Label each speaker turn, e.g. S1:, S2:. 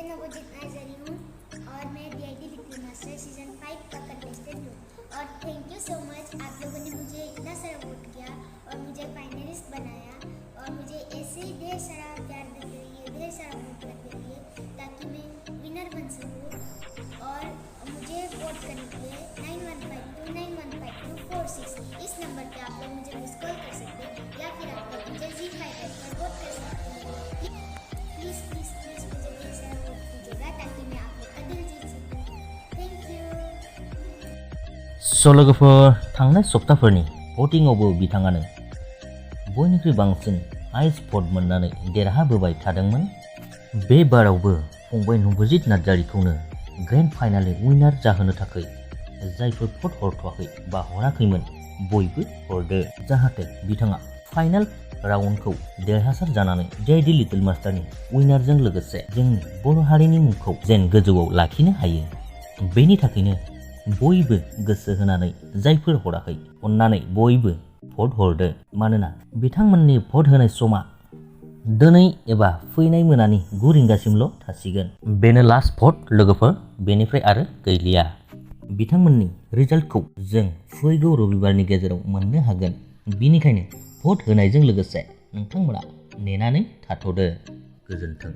S1: नवोजित नाजरी हूँ और मैं DID लिटिल मास्टर सीजन 5 का कंटेस्टेंट हूँ। और थैंक यू सो मच, आप लोगों ने मुझे इतना सारा वोट किया और मुझे फाइनलिस्ट बनाया और मुझे ऐसे ही ढेर सारा प्यार देते रहिए, ढेर सारा वोट करते रहिए ताकि मैं विनर बन सकूँ। और मुझे वोट करने के लिए 9152915246 इस नंबर पे आप लोग मुझे मिस कॉल कर सकते हैं या फिर आप लोग मुझे Z5 ऐप पर वोट कर सकते हैं। प्लीज़ प्लीज़ प्लीज़ मुझे ढेर सारा वोट कीजिएगा ताकि मैं आप लोग का दिल जीत सकूँ। Thank you.
S2: लोगोफोर थांनाय सप्ताफोरनि भटिंआवबो बिथाङानो बयनिख्रुइ बांसिन हाइस्ट भट मोननानै देरहाबोबाय थादोंमोन। बे बारावबो फंबाय नबजित नार्जारिखौनो ग्रेन्ड फाइनालनि उइनार जाहोनो थाखाय जायफोर भट हरथ'वाखै बा हराखैमोन बयबो हरदो जाहाथे बिथाङा फाइनाल राउन्डखौ देरहासार जानानै DID लिटिल मास्टारनि उइनारजों लोगोसे जोंनि बर' हारिनि मुंखौ जेन गोजौआव लाखिनो हायो। बेनि थाखायनो बयबो गोसो होनानै जायफोर हराखै अन्नानै बयबो भट हरदो, मानोना बिथांमोननि भट होनाय समा दिनै एबा फैनाय मोनानि 9 रिंगासिमल' थासिगोन। बेनो लास्ट भट लोगोफोर, बेनिफ्राय आरो गैलिया। बिथांमोननि रिजाल्टखौ जों फैगौ रबिबारनि गेजेराव मोननो हागोन। बिनिखायनो भट होनायजों लोगोसे नोंथांमोना नेनानै थाथ'दो। गोजोन्थों।